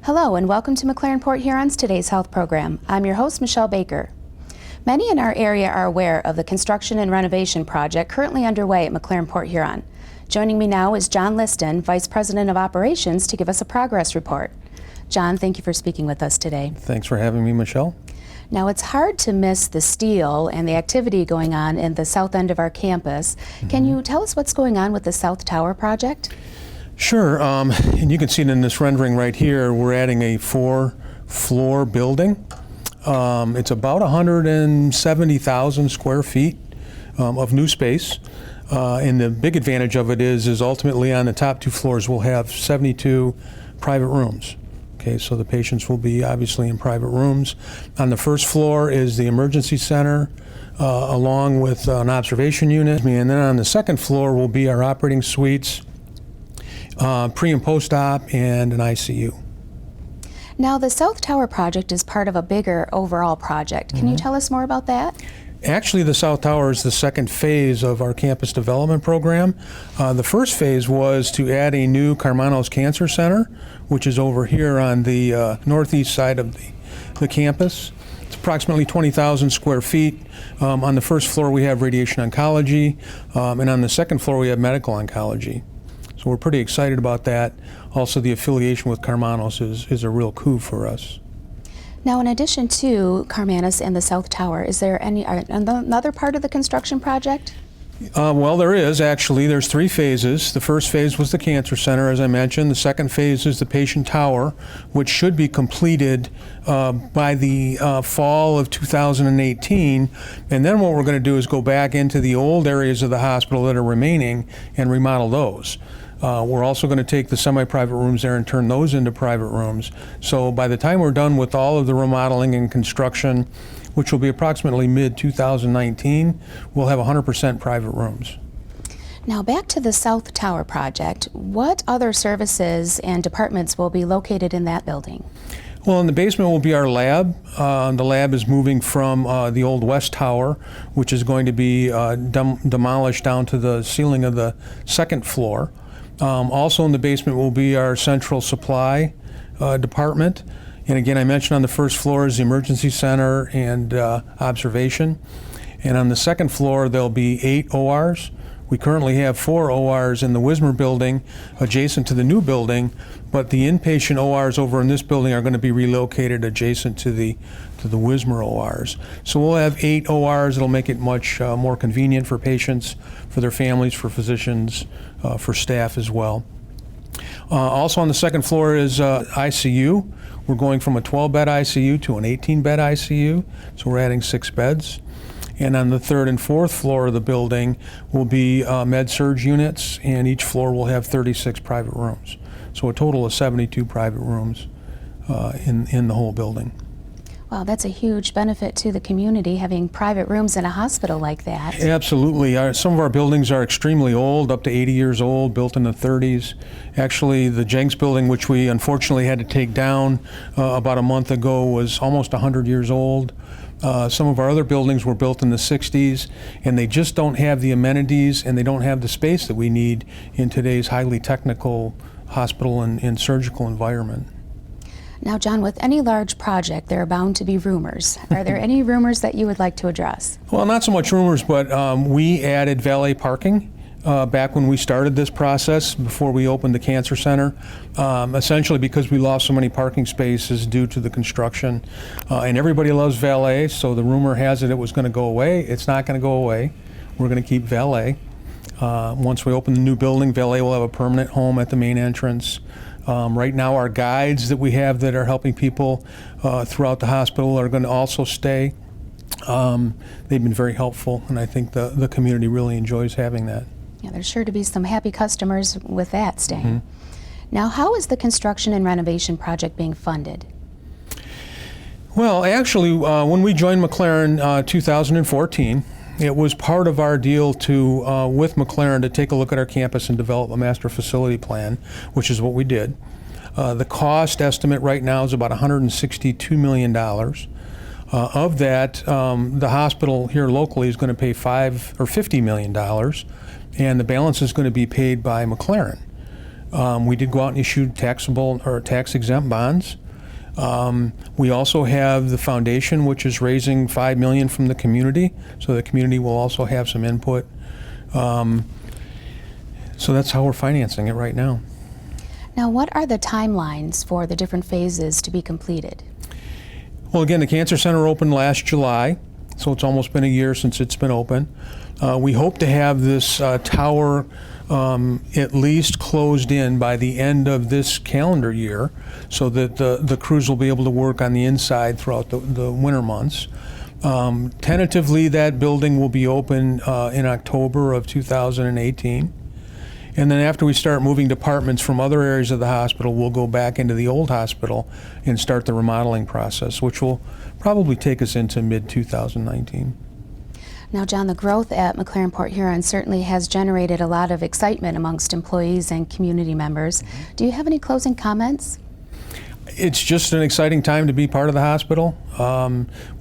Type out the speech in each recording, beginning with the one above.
Hello and welcome to McLaren Port Huron's Today's Health Program. I'm your host, Michelle Baker. Many in our area are aware of the construction and renovation project currently underway at McLaren Port Huron. Joining me now is John Liston, Vice President of Operations, to give us a progress report. John, thank you for speaking with us today. Thanks for having me, Michelle. Now, it's hard to miss the steel and the activity going on in the south end of our campus. Can you tell us what's going on with the South Tower project? Sure, and you can see it in this rendering right here. We're adding a 4-floor building. It's about 170,000 square feet of new space. And the big advantage of it is ultimately on the top 2 floors we'll have 72 private rooms. Okay, so the patients will be obviously in private rooms. On the first floor is the emergency center, along with an observation unit. And then on the second floor will be our operating suites, pre and post-op, and an ICU. Now, the South Tower project is part of a bigger overall project. Can you tell us more about that? Actually, the South Tower is the second phase of our campus development program. The first phase was to add a new Carmans Cancer Center, which is over here on the northeast side of the campus. It's approximately 20,000 square feet. On the first floor we have radiation oncology, and on the second floor we have medical oncology. So we're pretty excited about that. Also, the affiliation with Carmans is a real coup for us. Now, in addition to Carmans and the South Tower, is there another part of the construction project? Well, there is actually. There's 3 phases. The first phase was the cancer center, as I mentioned. The second phase is the patient tower, which should be completed by the fall of 2018. And then what we're going to do is go back into the old areas of the hospital that are remaining and remodel those. We're also going to take the semi-private rooms there and turn those into private rooms. So by the time we're done with all of the remodeling and construction, which will be approximately mid-2019, we'll have 100% private rooms. Now, back to the South Tower project, what other services and departments will be located in that building? Well, in the basement will be our lab. The lab is moving from the old West Tower, which is going to be demolished down to the ceiling of the second floor. Also in the basement will be our central supply department. And again, I mentioned on the first floor is the emergency center and observation. And on the second floor, there'll be 8 ORs. We currently have 4 ORs in the Wismer building adjacent to the new building, but the inpatient ORs over in this building are going to be relocated adjacent to the Wismer ORs. So we'll have 8 ORs. It'll make it much more convenient for patients, for their families, for physicians, for staff as well. Also on the second floor is ICU. We're going from a 12-bed ICU to an 18-bed ICU, so we're adding 6 beds. And on the third and fourth floor of the building will be med-surg units, and each floor will have 36 private rooms. So a total of 72 private rooms in the whole building. Wow, that's a huge benefit to the community, having private rooms in a hospital like that. Absolutely. Some of our buildings are extremely old, up to 80 years old, built in the 30s. Actually, the Jenks building, which we unfortunately had to take down about a month ago, was almost 100 years old. Some of our other buildings were built in the 60s, and they just don't have the amenities and they don't have the space that we need in today's highly technical hospital and surgical environment. Now, John, with any large project, there are bound to be rumors. Are there any rumors that you would like to address? Well, not so much rumors, but we added valet parking back when we started this process, before we opened the cancer center, essentially because we lost so many parking spaces due to the construction. And everybody loves valet, so the rumor has it was going to go away. It's not going to go away. We're going to keep valet. Once we open the new building, valet will have a permanent home at the main entrance. Right now, our guides that we have that are helping people throughout the hospital are going to also stay. They've been very helpful, and I think the community really enjoys having that. Yeah, there's sure to be some happy customers with that staying. Now, how is the construction and renovation project being funded? Well, actually, when we joined McLaren 2014, it was part of our deal with McLaren to take a look at our campus and develop a master facility plan, which is what we did. The cost estimate right now is about $162 million. Of that, the hospital here locally is going to pay $50 million, and the balance is going to be paid by McLaren. We did go out and issue taxable or tax-exempt bonds. We also have the foundation, which is raising $5 million from the community, so the community will also have some input. So that's how we're financing it right now. Now, what are the timelines for the different phases to be completed? Well, again, the Cancer Center opened last July, so it's almost been a year since it's been open. We hope to have this tower at least closed in by the end of this calendar year, so that the crews will be able to work on the inside throughout the winter months. Tentatively, that building will be open in October of 2018. And then after we start moving departments from other areas of the hospital, we'll go back into the old hospital and start the remodeling process, which will probably take us into mid-2019. Now, John, the growth at McLaren Port Huron certainly has generated a lot of excitement amongst employees and community members. Do you have any closing comments? It's just an exciting time to be part of the hospital.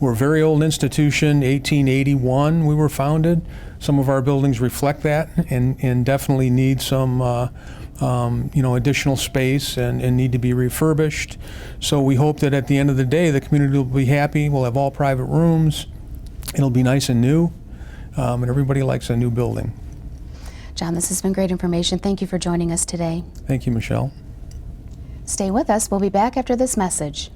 We're a very old institution. 1881 we were founded. Some of our buildings reflect that and definitely need some additional space and need to be refurbished. So we hope that at the end of the day the community will be happy. We'll have all private rooms. It'll be nice and new, and everybody likes a new building. John, this has been great information. Thank you for joining us today. Thank you, Michelle. Stay with us. We'll be back after this message.